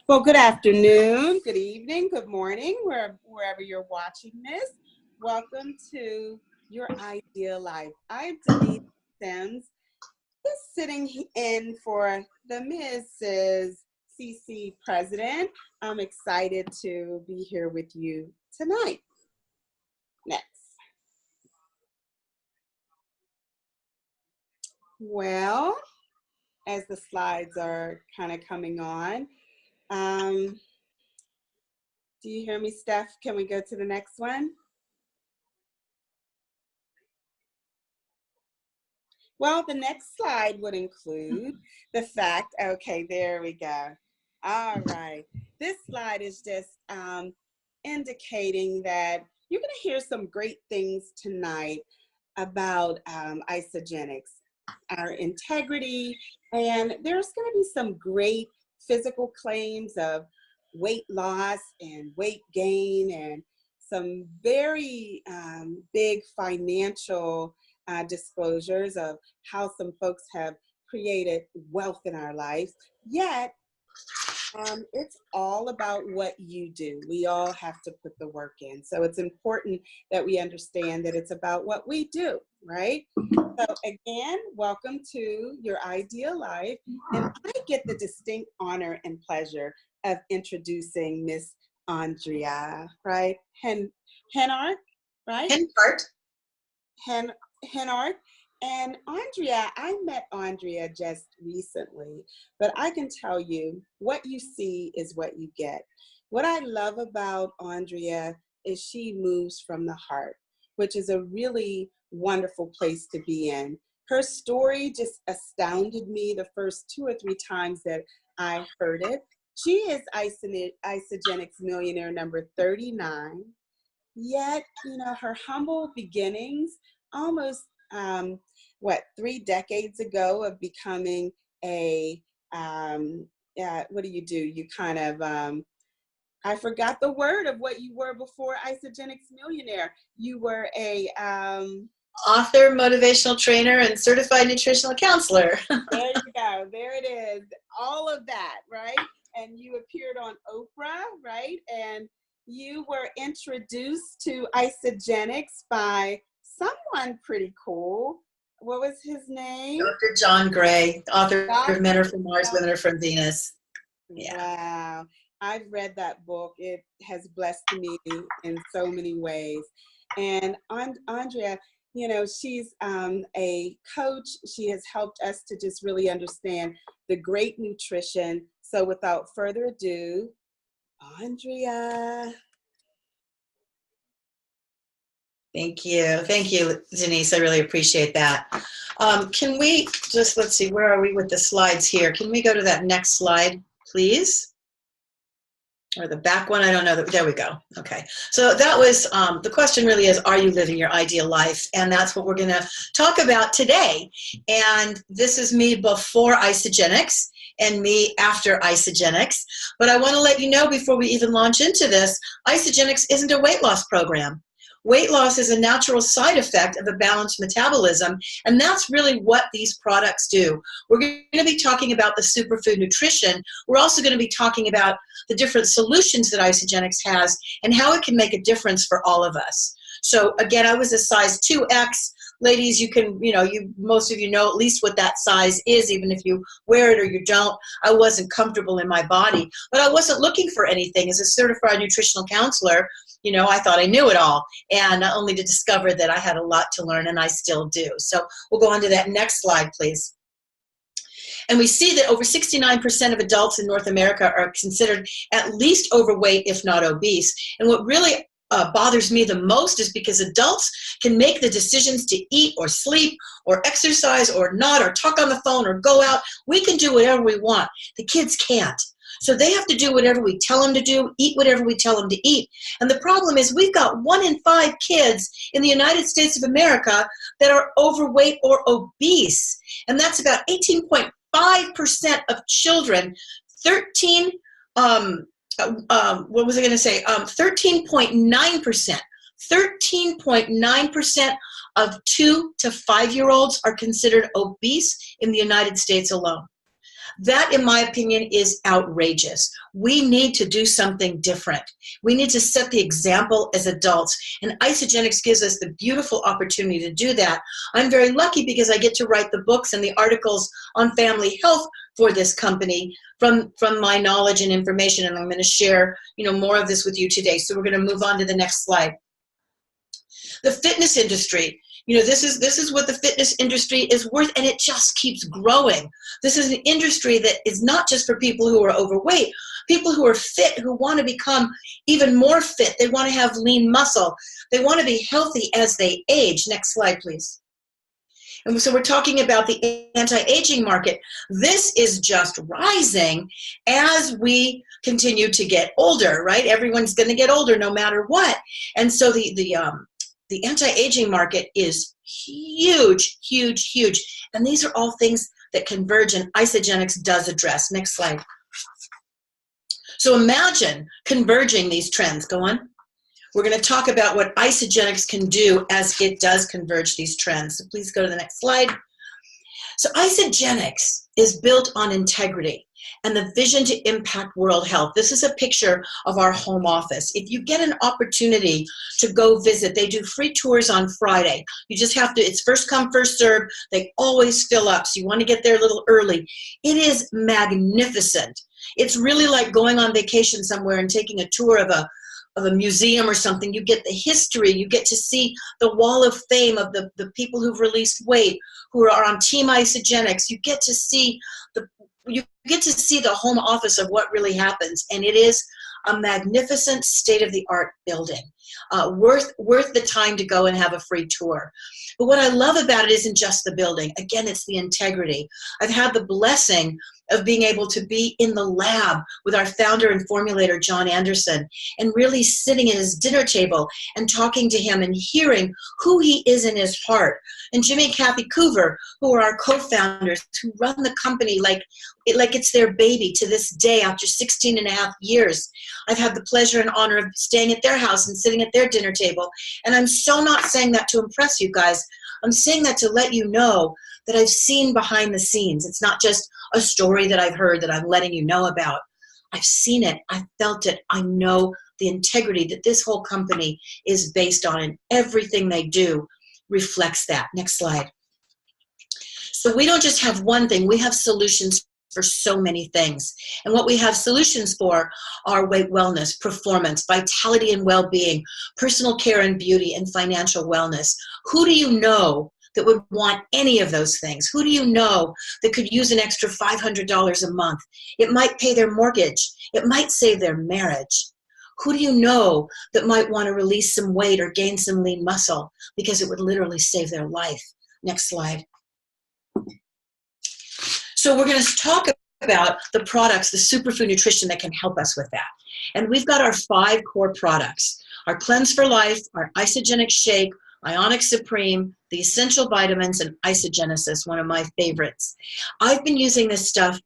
Well, good afternoon, good evening, good morning, wherever you're watching this. Welcome to Your Ideal Life. I'm Denise Sims, just sitting in for the Mrs. CC President. I'm excited to be here with you tonight. Next. Well, as the slides are kind of coming on, do you hear me, Steph? Can we go to the next one? Well, the next slide would include the fact, okay, there we go. All right. This slide is just indicating that you're going to hear some great things tonight about isogenics, our integrity, and there's going to be some great physical claims of weight loss and weight gain and some very big financial disclosures of how some folks have created wealth in our lives. Yet, it's all about what you do. We all have to put the work in. So it's important that we understand that it's about what we do, right? So again, welcome to Your Ideal Life. And I get the distinct honor and pleasure of introducing Miss Andrea, right? Henkart, right? Henkart. And Andrea, I met Andrea just recently, but I can tell you what you see is what you get. What I love about Andrea is she moves from the heart, which is a really wonderful place to be in. Her story just astounded me the first 2 or 3 times that I heard it. She is Isogenics millionaire number 39. Yet, you know, her humble beginnings, almost 3 decades ago of becoming a what do? You kind of I forgot the word of what you were before Isogenics millionaire. You were a author, motivational trainer, and certified nutritional counselor. There you go. There it is. All of that, right? And you appeared on Oprah, right? And you were introduced to Isogenics by someone pretty cool. What was his name? Dr. John Gray, author of Men Are From Mars, Women Are From Venus. Yeah. Wow. I've read that book. It has blessed me in so many ways. And Andrea, you know, she's a coach. She has helped us to just really understand the great nutrition. So without further ado, Andrea. Thank you, Denise. I really appreciate that. Can we just, let's see, where are we with the slides here? Can we go to that next slide, please? Or the back one, I don't know. There we go. Okay. So that was, the question really is, are you living your ideal life? And that's what we're going to talk about today. And this is me before Isogenics and me after Isogenics. But I want to let you know before we even launch into this, Isogenics isn't a weight loss program. Weight loss is a natural side effect of a balanced metabolism, and that's really what these products do. We're going to be talking about the superfood nutrition. We're also going to be talking about the different solutions that Isogenics has and how it can make a difference for all of us. So again, I was a size 2X. Ladies, you can, most of you know at least what that size is, even if you wear it or you don't. I wasn't comfortable in my body, but I wasn't looking for anything. As a certified nutritional counselor, I thought I knew it all, and only to discover that I had a lot to learn, and I still do. So we'll go on to that next slide, please. And we see that over 69% of adults in North America are considered at least overweight, if not obese. And what really bothers me the most is because adults can make the decisions to eat or sleep or exercise or not, or talk on the phone or go out. We can do whatever we want. The kids can't. So they have to do whatever we tell them to do, eat whatever we tell them to eat. And the problem is we've got 1 in 5 kids in the United States of America that are overweight or obese. And that's about 18.5% of children, 13.9%. 13.9% of 2 to 5-year-olds are considered obese in the United States alone. That, in my opinion, is outrageous. We need to do something different. We need to set the example as adults, and Isagenix gives us the beautiful opportunity to do that. I'm very lucky because I get to write the books and the articles on family health for this company from my knowledge and information, and I'm going to share, more of this with you today. So we're going to move on to the next slide. The fitness industry. This is what the fitness industry is worth, and it just keeps growing. This is an industry that is not just for people who are overweight, people who are fit, who want to become even more fit. They want to have lean muscle. They want to be healthy as they age. Next slide, please. And so we're talking about the anti-aging market. This is just rising as we continue to get older, right? Everyone's going to get older no matter what. And so the anti-aging market is huge, huge, huge. And these are all things that converge and Isagenix does address. Next slide. So imagine converging these trends. Go on. We're going to talk about what Isagenix can do as it does converge these trends. So please go to the next slide. So Isagenix is built on integrity and the vision to impact world health. This is a picture of our home office. If you get an opportunity to go visit, they do free tours on Friday. You just have to, it's first come, first serve. They always fill up, so you want to get there a little early. It is magnificent. It's really like going on vacation somewhere and taking a tour of a museum or something. You get the history, you get to see the wall of fame of the people who've released weight, who are on Team Isagenix. You get to see the home office of what really happens, and it is a magnificent state-of-the-art building, worth the time to go and have a free tour. But what I love about it isn't just the building. Again, it's the integrity. I've had the blessing of being able to be in the lab with our founder and formulator, John Anderson, and really sitting at his dinner table and talking to him and hearing who he is in his heart. And Jimmy and Kathy Coover, who are our co-founders, who run the company like it's their baby to this day after 16 and a half years. I've had the pleasure and honor of staying at their house and sitting at their dinner table. And I'm so not saying that to impress you guys. I'm saying that to let you know that I've seen behind the scenes. It's not just a story that I've heard that I'm letting you know about. I've seen it. I've felt it. I know the integrity that this whole company is based on, and everything they do reflects that. Next slide. So we don't just have one thing. We have solutions for so many things. And what we have solutions for are weight wellness, performance, vitality and well-being, personal care and beauty, and financial wellness. Who do you know that would want any of those things? Who do you know that could use an extra $500 a month? It might pay their mortgage. It might save their marriage. Who do you know that might want to release some weight or gain some lean muscle because it would literally save their life? Next slide. So we're going to talk about the products, the superfood nutrition that can help us with that. And we've got our 5 core products: our Cleanse for Life, our Isagenix Shake, Ionic Supreme, the Essential Vitamins, and Isagenesis, one of my favorites. I've been using this stuff,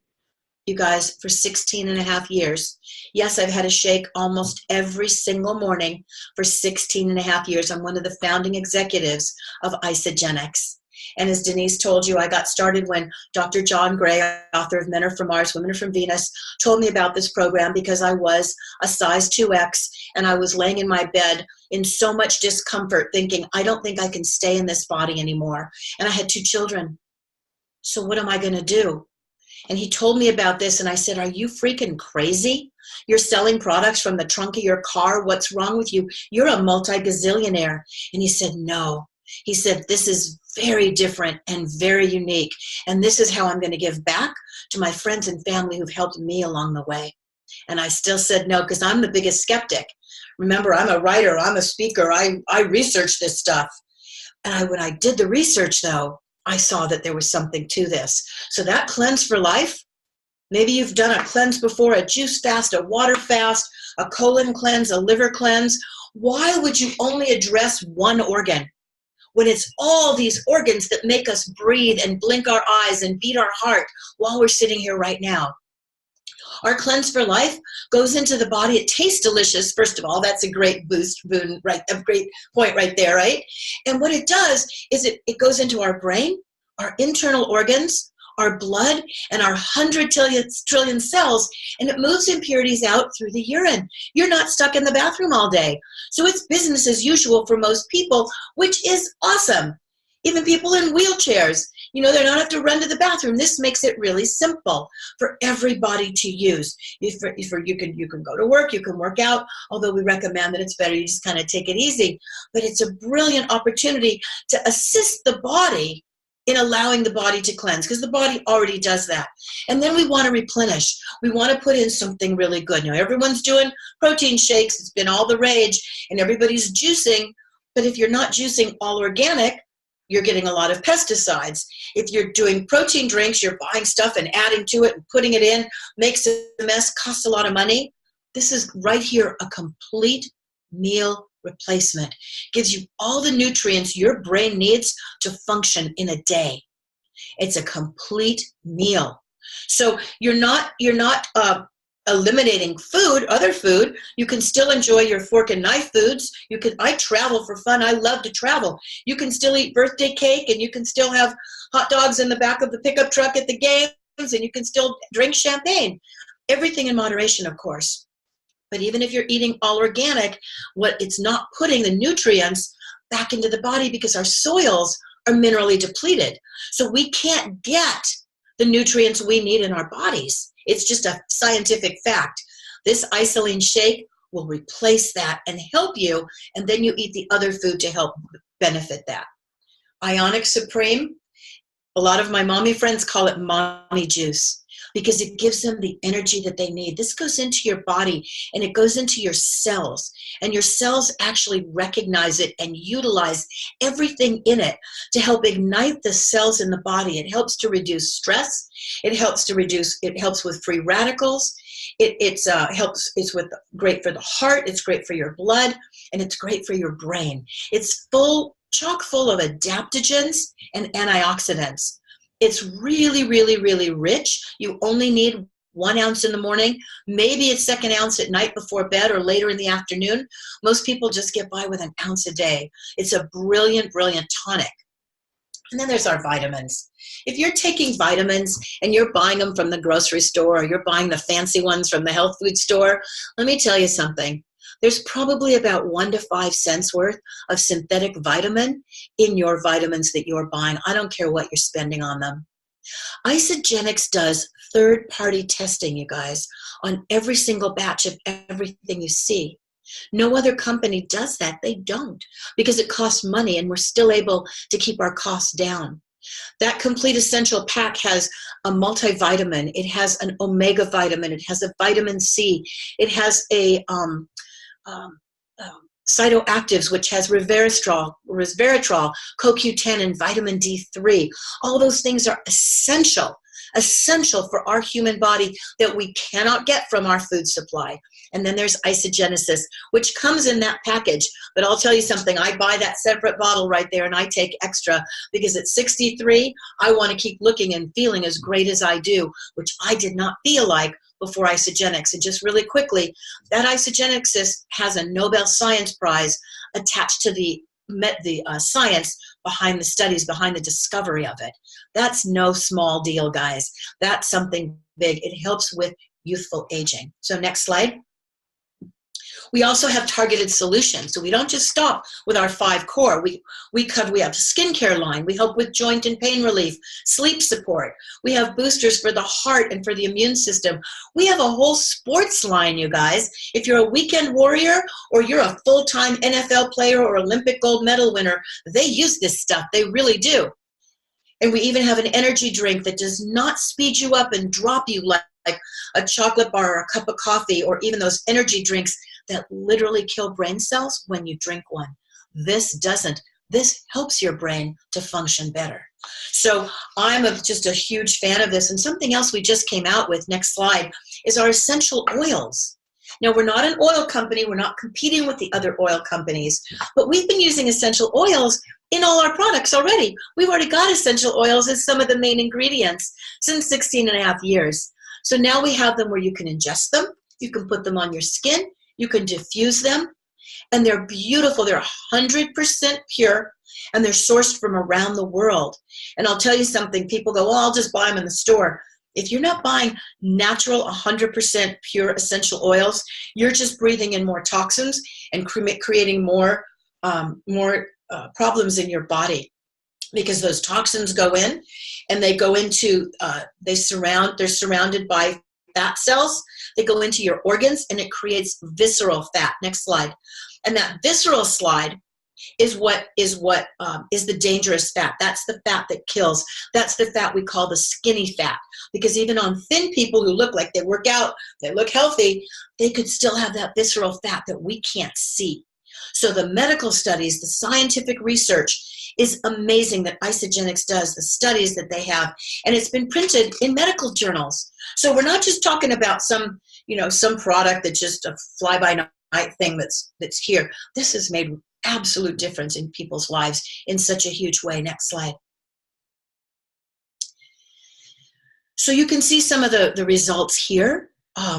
you guys, for 16 and a half years. Yes, I've had a shake almost every single morning for 16 and a half years. I'm one of the founding executives of Isagenix. And as Denise told you, I got started when Dr. John Gray, author of Men Are From Mars, Women Are From Venus, told me about this program because I was a size 2X and I was laying in my bed in so much discomfort thinking, I don't think I can stay in this body anymore. And I had 2 children. So what am I going to do? And he told me about this and I said, are you freaking crazy? You're selling products from the trunk of your car. What's wrong with you? You're a multi-gazillionaire. And he said, no. He said, this is very different and very unique. And this is how I'm going to give back to my friends and family who've helped me along the way. And I still said no, because I'm the biggest skeptic. Remember, I'm a writer, I'm a speaker, I research this stuff. And when I did the research, though, I saw that there was something to this. So that Cleanse for Life, maybe you've done a cleanse before, a juice fast, a water fast, a colon cleanse, a liver cleanse. Why would you only address one organ when it's all these organs that make us breathe and blink our eyes and beat our heart while we're sitting here right now? Our Cleanse for Life goes into the body. It tastes delicious, first of all. That's a great boon, right? A great point right there, right? And what it does is it goes into our brain, our internal organs, our blood and our 100 trillion cells, and it moves impurities out through the urine. You're not stuck in the bathroom all day. So it's business as usual for most people, which is awesome. Even people in wheelchairs, they don't have to run to the bathroom. This makes it really simple for everybody to use. You can go to work, you can work out, although we recommend that it's better you just kind of take it easy. But it's a brilliant opportunity to assist the body in allowing the body to cleanse, because the body already does that. And then we want to replenish. We want to put in something really good. Everyone's doing protein shakes. It's been all the rage, and everybody's juicing. But if you're not juicing all organic, you're getting a lot of pesticides. If you're doing protein drinks, you're buying stuff and adding to it and putting it in, makes a mess, costs a lot of money. This is right here a complete meal replacement. Gives you all the nutrients your brain needs to function in a day. It's a complete meal. So you're not eliminating other food. You can still enjoy your fork and knife foods. I travel for fun. I love to travel. You can still eat birthday cake, and you can still have hot dogs in the back of the pickup truck at the games, and you can still drink champagne. Everything in moderation, of course. But even if you're eating all organic, it's not putting the nutrients back into the body, because our soils are minerally depleted. So we can't get the nutrients we need in our bodies. It's just a scientific fact. This isolene shake will replace that and help you, and then you eat the other food to help benefit that. Ionic Supreme, a lot of my mommy friends call it mommy juice, because it gives them the energy that they need. This goes into your body, and it goes into your cells, and your cells actually recognize it and utilize everything in it to help ignite the cells in the body. It helps to reduce stress. It helps with free radicals. It's great for the heart. It's great for your blood, and it's great for your brain. It's chock full of adaptogens and antioxidants. It's really, really, really rich. You only need 1 ounce in the morning, maybe a second ounce at night before bed or later in the afternoon. Most people just get by with an ounce a day. It's a brilliant, brilliant tonic. And then there's our vitamins. If you're taking vitamins and you're buying them from the grocery store, or you're buying the fancy ones from the health food store, let me tell you something. There's probably about 1 to 5 cents worth of synthetic vitamin in your vitamins that you're buying. I don't care what you're spending on them. Isagenix does third-party testing, you guys, on every single batch of everything you see. No other company does that. They don't, because it costs money, and we're still able to keep our costs down. That complete essential pack has a multivitamin. It has an omega vitamin. It has a vitamin C. It has a cytoactives, which has resveratrol, CoQ10, and vitamin D3. All those things are essential for our human body that we cannot get from our food supply. And then there's Isogenesis, which comes in that package. But I'll tell you something, I buy that separate bottle right there, and I take extra, because at 63, I want to keep looking and feeling as great as I do, which I did not feel like before Isagenix. And just really quickly, that Isogenesis has a Nobel Science Prize attached to the science behind the studies, behind the discovery of it. That's no small deal, guys. That's something big. It helps with youthful aging. So next slide. We also have targeted solutions. So we don't just stop with our 5 core. We have a skincare line. We help with joint and pain relief, sleep support. We have boosters for the heart and for the immune system. We have a whole sports line, you guys. If you're a weekend warrior, or you're a full-time NFL player or Olympic gold medal winner, they use this stuff. They really do. And we even have an energy drink that does not speed you up and drop you like a chocolate bar or a cup of coffee, or even those energy drinks that literally kill brain cells when you drink one. This doesn't. This helps your brain to function better. So I'm just a huge fan of this. And something else we just came out with, next slide, is our essential oils. Now, we're not an oil company. We're not competing with the other oil companies. But we've been using essential oils in all our products already. We've already got essential oils as some of the main ingredients since 16 and a half years. So now we have them where you can ingest them. You can put them on your skin. You can diffuse them, and they're beautiful. They're 100% pure, and they're sourced from around the world. And I'll tell you something, people go, oh, I'll just buy them in the store. If you're not buying natural, 100% pure essential oils, you're just breathing in more toxins and creating more problems in your body, because those toxins go in and they go into, they're surrounded by fat cells. They go into your organs and it creates visceral fat. Next slide. And that visceral slide is the dangerous fat. That's the fat that kills. That's the fat we call the skinny fat. Because even on thin people who look like they work out, they look healthy, they could still have that visceral fat that we can't see. So the medical studies, the scientific research is amazing that Isagenix does, the studies that they have, and it's been printed in medical journals. So we're not just talking about some product that's just a fly-by-night thing that's here. This has made absolute difference in people's lives in such a huge way. Next slide. So you can see some of the results here.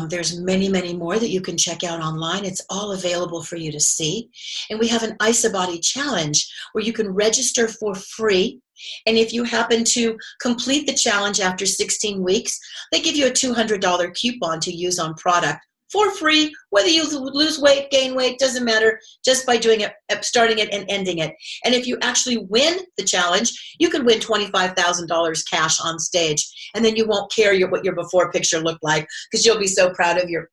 There's many, many more that you can check out online. It's all available for you to see. And we have an IsaBody challenge where you can register for free. And if you happen to complete the challenge after 16 weeks, they give you a $200 coupon to use on product for free, whether you lose weight, gain weight, doesn't matter, just by doing it, starting it and ending it. And if you actually win the challenge, you could win $25,000 cash on stage. And then you won't care what your before picture looked like, because you'll be so proud of your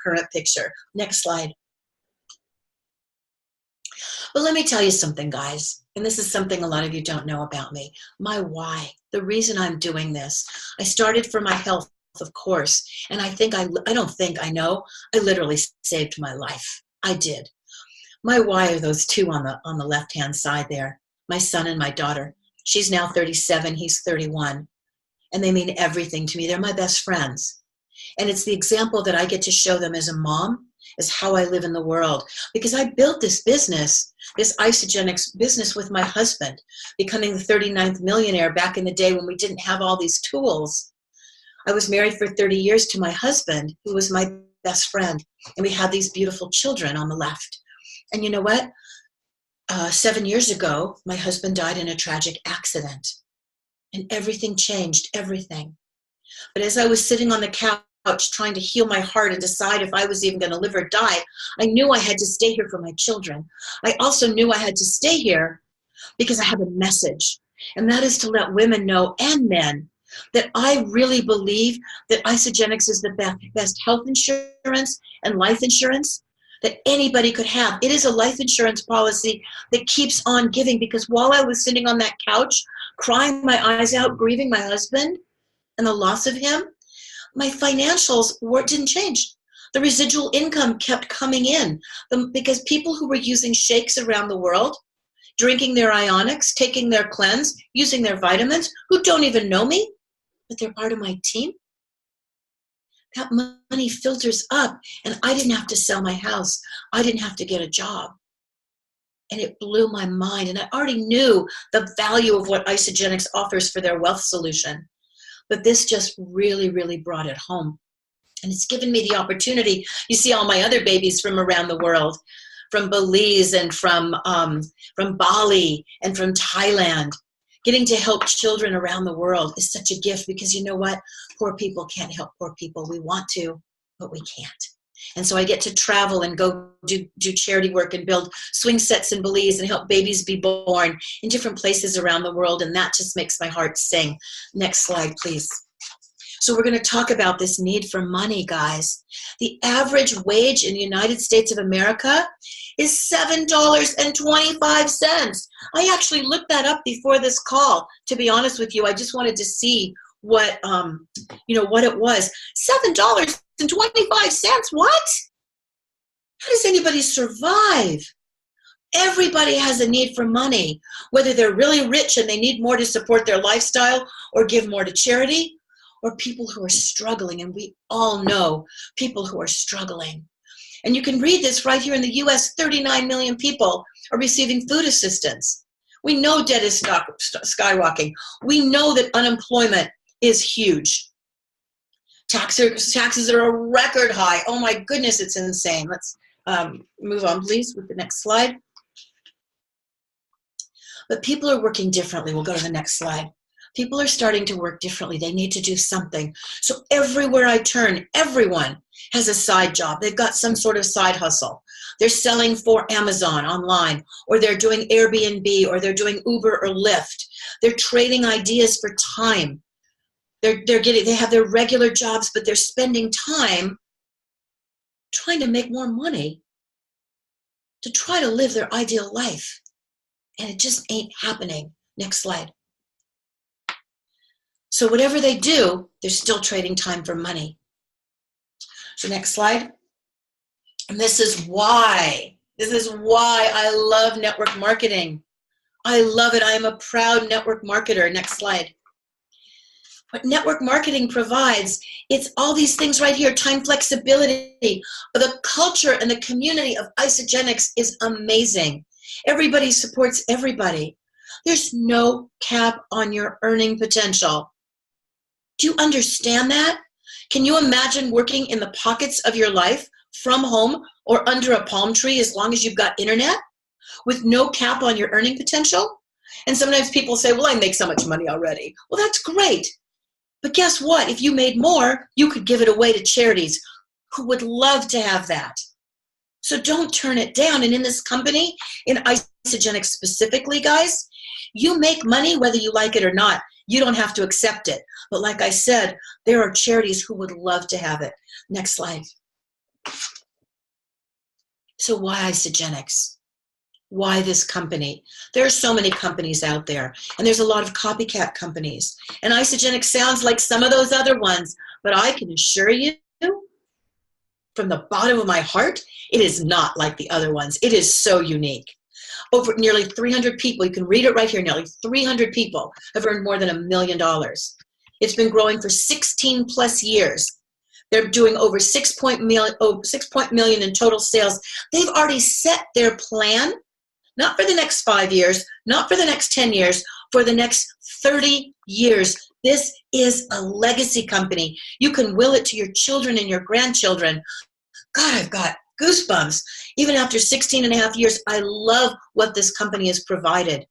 current picture. Next slide. But let me tell you something, guys, and this is something a lot of you don't know about me. My why, the reason I'm doing this. I started for my health, of course, and I know, I literally saved my life. I did. My why are those two on the left-hand side there, my son and my daughter. She's now 37, he's 31, and they mean everything to me. They're my best friends. And it's the example that I get to show them as a mom, is how I live in the world. Because I built this business, this Isagenix business, with my husband, becoming the 39th millionaire back in the day when we didn't have all these tools. I was married for 30 years to my husband, who was my best friend, and we had these beautiful children on the left. And you know what? 7 years ago, my husband died in a tragic accident, and everything changed, everything. But as I was sitting on the couch trying to heal my heart and decide if I was even going to live or die, I knew I had to stay here for my children. I also knew I had to stay here because I have a message, and that is to let women know, and men, that I really believe that Isagenix is the best health insurance and life insurance that anybody could have. It is a life insurance policy that keeps on giving, because while I was sitting on that couch, crying my eyes out, grieving my husband and the loss of him, my financials didn't change. The residual income kept coming in, because people who were using shakes around the world, drinking their ionics, taking their cleanse, using their vitamins, who don't even know me, but they're part of my team, that money filters up, and I didn't have to sell my house. I didn't have to get a job. And it blew my mind, and I already knew the value of what Isagenix offers for their wealth solution. But this just really, really brought it home. And it's given me the opportunity. You see all my other babies from around the world, from Belize and from Bali and from Thailand. Getting to help children around the world is such a gift, because you know what? Poor people can't help poor people. We want to, but we can't. And so I get to travel and go do charity work and build swing sets in Belize and help babies be born in different places around the world. And that just makes my heart sing. Next slide, please. So we're going to talk about this need for money, guys. The average wage in the United States of America is $7.25. I actually looked that up before this call. To be honest with you, I just wanted to see what it was. $7.25. What? How does anybody survive? Everybody has a need for money, whether they're really rich and they need more to support their lifestyle or give more to charity, or people who are struggling, and we all know people who are struggling. And you can read this right here in the U.S., 39 million people are receiving food assistance. We know debt is skyrocketing. We know that unemployment is huge. Taxes are a record high. Oh my goodness, it's insane. Let's move on, please, with the next slide. But people are working differently. We'll go to the next slide. People are starting to work differently. They need to do something. So everywhere I turn, everyone has a side job. They've got some sort of side hustle. They're selling for Amazon online, or they're doing Airbnb, or they're doing Uber or Lyft. They're trading ideas for time. They have their regular jobs, but they're spending time trying to make more money to try to live their ideal life. And it just ain't happening. Next slide. So whatever they do, they're still trading time for money. So next slide. And this is why I love network marketing. I love it. I am a proud network marketer. Next slide. What network marketing provides, it's all these things right here. Time flexibility. The culture and the community of Isagenix is amazing. Everybody supports everybody. There's no cap on your earning potential. Do you understand that? Can you imagine working in the pockets of your life from home or under a palm tree as long as you've got internet with no cap on your earning potential? And sometimes people say, well, I make so much money already. Well, that's great. But guess what? If you made more, you could give it away to charities who would love to have that. So don't turn it down. And in this company, in Isagenix specifically, guys, you make money whether you like it or not. You don't have to accept it. But like I said, there are charities who would love to have it. Next slide. So why Isagenix? Why this company? There are so many companies out there, and there's a lot of copycat companies. And Isagenix sounds like some of those other ones, but I can assure you, from the bottom of my heart, it is not like the other ones. It is so unique. Over nearly 300 people, you can read it right here, nearly 300 people have earned more than $1 million. It's been growing for 16 plus years. They're doing over 6 million in total sales. They've already set their plan, not for the next 5 years, not for the next 10 years, for the next 30 years. This is a legacy company. You can will it to your children and your grandchildren. God, I've got goosebumps. Even after 16 and a half years, I love what this company has provided.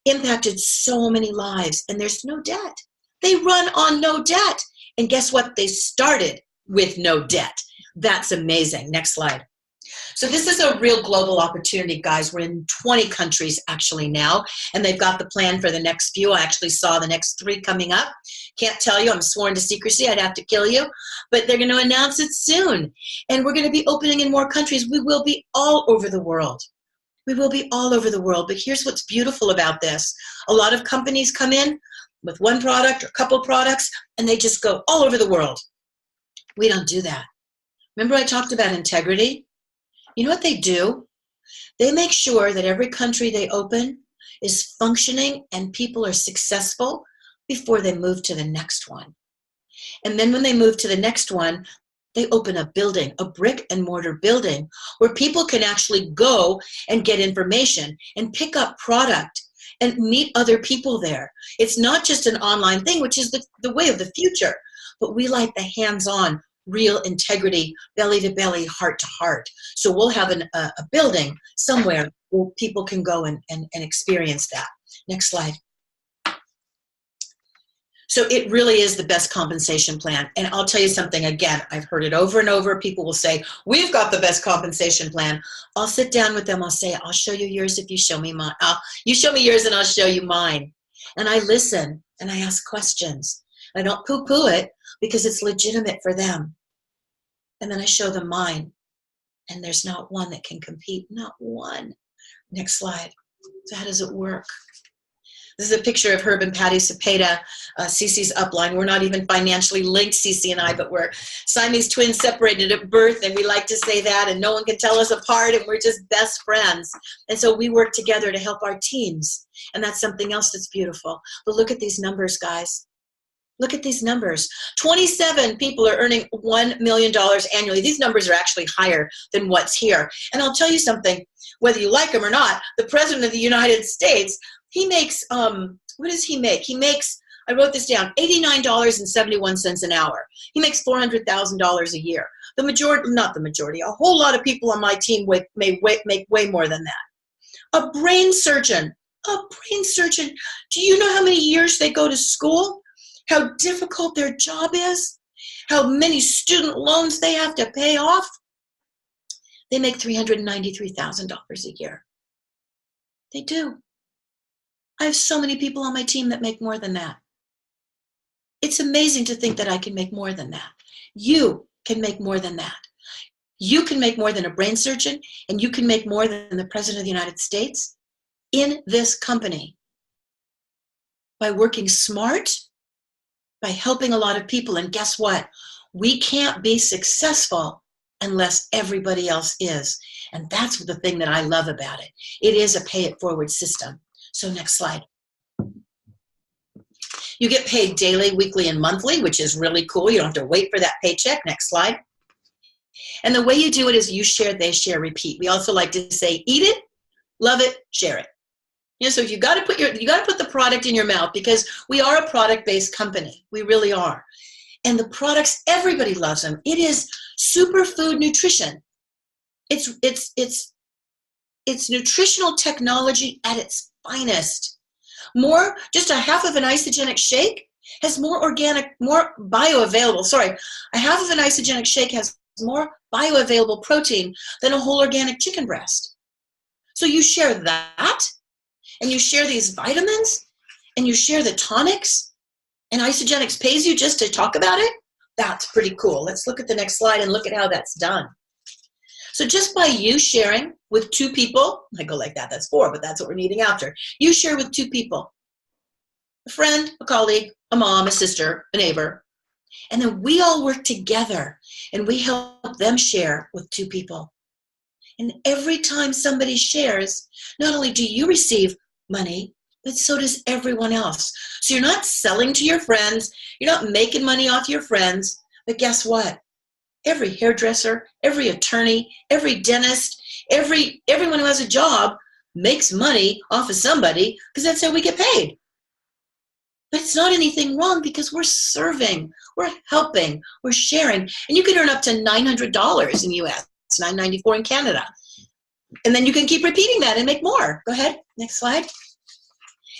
Impacted so many lives, and there's no debt. They run on no debt. And guess what? They started with no debt. That's amazing. Next slide. So this is a real global opportunity, guys. We're in 20 countries actually now, and they've got the plan for the next few. I actually saw the next 3 coming up. Can't tell you, I'm sworn to secrecy. I'd have to kill you, but they're going to announce it soon. And we're going to be opening in more countries. We will be all over the world. We will be all over the world. But here's what's beautiful about this. A lot of companies come in with one product or a couple products, and they just go all over the world. We don't do that. Remember I talked about integrity? You know what they do? They make sure that every country they open is functioning and people are successful before they move to the next one. And then when they move to the next one, they open a building, a brick and mortar building, where people can actually go and get information and pick up product and meet other people there. It's not just an online thing, which is the way of the future, but we like the hands-on, real integrity, belly to belly, heart to heart. So we'll have a building somewhere where people can go and experience that. Next slide. So it really is the best compensation plan. And I'll tell you something, again, I've heard it over and over. People will say, we've got the best compensation plan. I'll sit down with them. I'll say, I'll show you yours if you show me mine. You show me yours and I'll show you mine. And I listen and I ask questions. I don't poo-poo it because it's legitimate for them. And then I show them mine. And there's not one that can compete. Not one. Next slide. So how does it work? This is a picture of Herb and Patty Cepeda, Cece's upline. We're not even financially linked, Cece and I, but we're Siamese twins separated at birth, and we like to say that, and no one can tell us apart, and we're just best friends. And so we work together to help our teams, and that's something else that's beautiful. But look at these numbers, guys. Look at these numbers. 27 people are earning $1 million annually. These numbers are actually higher than what's here. And I'll tell you something, whether you like him or not, the President of the United States, he makes, what does he make? He makes, I wrote this down, $89.71 an hour. He makes $400,000 a year. The majority, not the majority, a whole lot of people on my team make way more than that. A brain surgeon, A brain surgeon, do you know how many years they go to school? How difficult their job is? How many student loans they have to pay off? They make $393,000 a year. They do. I have so many people on my team that make more than that. It's amazing to think that I can make more than that. You can make more than that. You can make more than a brain surgeon, and you can make more than the President of the United States in this company by working smart, by helping a lot of people. And guess what? We can't be successful unless everybody else is. And that's the thing that I love about it. It is a pay it forward system. So next slide. You get paid daily, weekly, and monthly, which is really cool. You don't have to wait for that paycheck. Next slide. And the way you do it is you share, they share, repeat. We also like to say, eat it, love it, share it. You know, so you got to put the product in your mouth, because we are a product-based company. We really are. And the products, everybody loves them. It is superfood nutrition. It's nutritional technology at its finest. Just a half of an isogenic shake has more bioavailable. Sorry, a half of an isogenic shake has more bioavailable protein than a whole organic chicken breast. So you share that, and you share these vitamins, and you share the tonics, and Isogenics pays you just to talk about it? That's pretty cool. Let's look at the next slide and look at how that's done. So just by you sharing with 2 people, I go like that, that's 4, but that's what we're needing after. You share with 2 people, a friend, a colleague, a mom, a sister, a neighbor, and then we all work together and we help them share with 2 people. And every time somebody shares, not only do you receive money, but so does everyone else. So you're not selling to your friends, you're not making money off your friends, but guess what? Every hairdresser, every attorney, every dentist, everyone who has a job makes money off of somebody, because that's how we get paid. But it's not anything wrong, because we're serving, we're helping, we're sharing. And you can earn up to $900 in the US, it's $994 in Canada. And then you can keep repeating that and make more. Go ahead, next slide.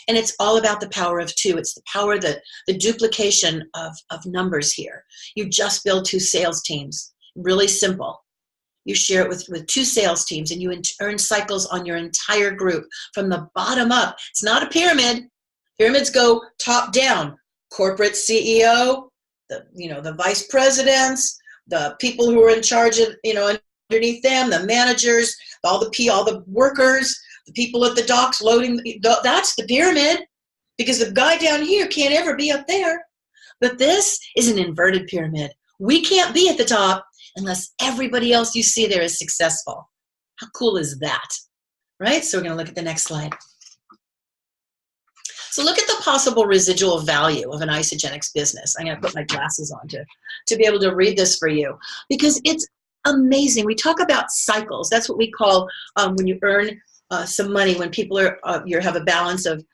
And it's all about the power of 2. It's the power, the duplication of numbers here. You just build 2 sales teams. Really simple. You share it with 2 sales teams, and you earn cycles on your entire group from the bottom up. It's not a pyramid. Pyramids go top down. Corporate CEO, the vice presidents, the people who are in charge of, underneath them, the managers, all the workers, the people at the docks loading, that's the pyramid, because the guy down here can't ever be up there. But this is an inverted pyramid. We can't be at the top unless everybody else you see there is successful. How cool is that? Right? So we're going to look at the next slide. So look at the possible residual value of an Isogenics business. I'm going to put my glasses on to be able to read this for you, because it's amazing. We talk about cycles. That's what we call when you earn some money, when people are you have a balance of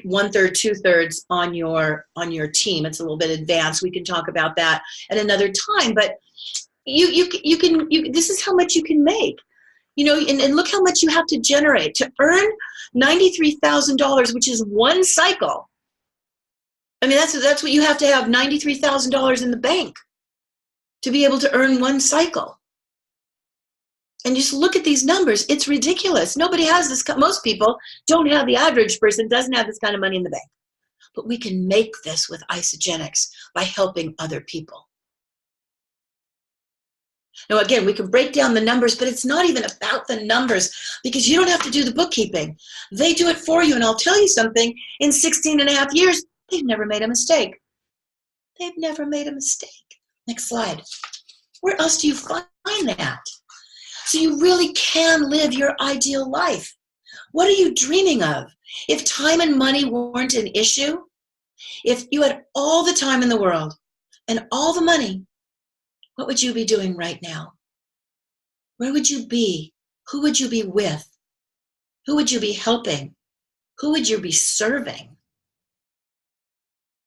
1/3, 2/3 on your team. It's a little bit advanced. We can talk about that at another time. But you can this is how much you can make. And look how much you have to generate to earn $93,000, which is one cycle. I mean, that's what you have to have, $93,000 in the bank to be able to earn one cycle. And just look at these numbers. It's ridiculous. Nobody has this. Most people don't have, the average person doesn't have this kind of money in the bank. But we can make this with Isogenics by helping other people. Now, again, we can break down the numbers, but it's not even about the numbers, because you don't have to do the bookkeeping. They do it for you. And I'll tell you something, in 16.5 years, they've never made a mistake. They've never made a mistake. Next slide. Where else do you find that? So you really can live your ideal life. What are you dreaming of? If time and money weren't an issue, if you had all the time in the world and all the money, what would you be doing right now? Where would you be? Who would you be with? Who would you be helping? Who would you be serving?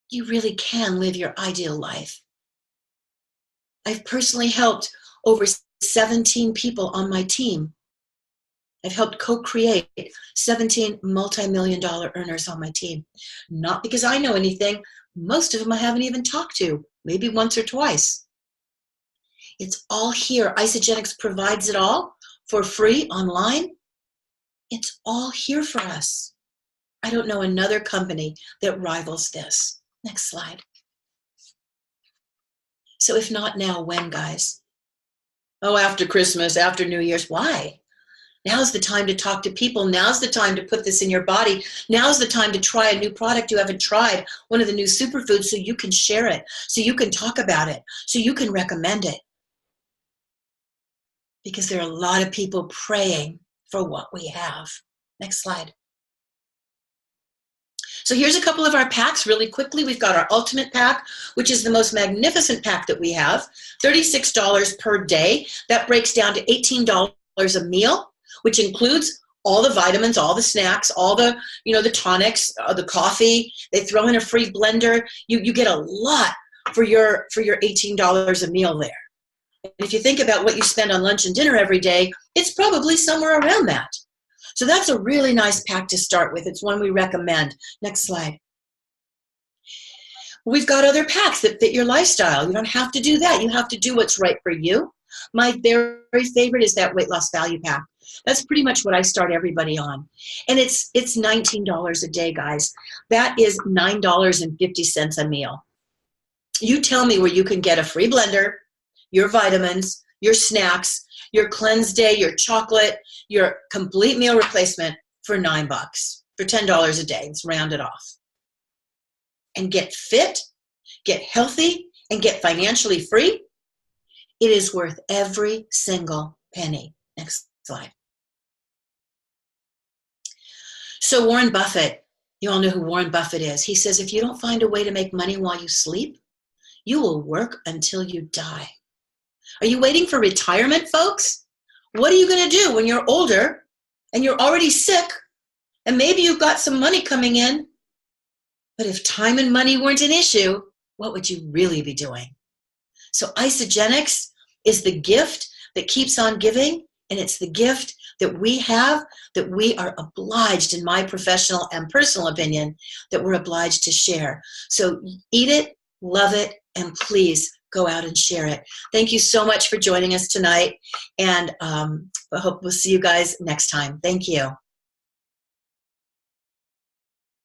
You really can live your ideal life. I've personally helped over 17 people on my team I've helped co-create 17 multi-million-dollar earners on my team. Not because I know anything. Most of them I haven't even talked to, maybe once or twice. It's all here. Isagenix provides it all for free online. It's all here for us. I don't know another company that rivals this. Next slide. So if not now, when, guys? Oh, after Christmas, after New Year's. Why? Now's the time to talk to people. Now's the time to put this in your body. Now's the time to try a new product you haven't tried, one of the new superfoods, so you can share it, so you can talk about it, so you can recommend it. Because there are a lot of people praying for what we have. Next slide. So here's a couple of our packs really quickly. We've got our Ultimate Pack, which is the most magnificent pack that we have, $36 per day. That breaks down to $18 a meal, which includes all the vitamins, all the snacks, all the, the tonics, the coffee. They throw in a free blender. You get a lot for your $18 a meal there. And if you think about what you spend on lunch and dinner every day, it's probably somewhere around that. So that's a really nice pack to start with. It's one we recommend. Next slide. We've got other packs that fit your lifestyle. You don't have to do that. You have to do what's right for you. My very favorite is that weight loss value pack. That's pretty much what I start everybody on. And it's $19 a day, guys. That is $9.50 a meal. You tell me where you can get a free blender, your vitamins, your snacks, your cleanse day, your chocolate, your complete meal replacement for $9, for $10 a day. Let's round it off. And get fit, get healthy, and get financially free. It is worth every single penny. Next slide. So Warren Buffett, you all know who Warren Buffett is. He says, if you don't find a way to make money while you sleep, you will work until you die. Are you waiting for retirement, folks? What are you going to do when you're older and you're already sick and maybe you've got some money coming in? But if time and money weren't an issue, what would you really be doing? So Isagenix is the gift that keeps on giving, and it's the gift that we have that we are obliged, in my professional and personal opinion, that we're obliged to share. So eat it, love it, and please go out and share it. Thank you so much for joining us tonight, and I hope we'll see you guys next time. Thank you.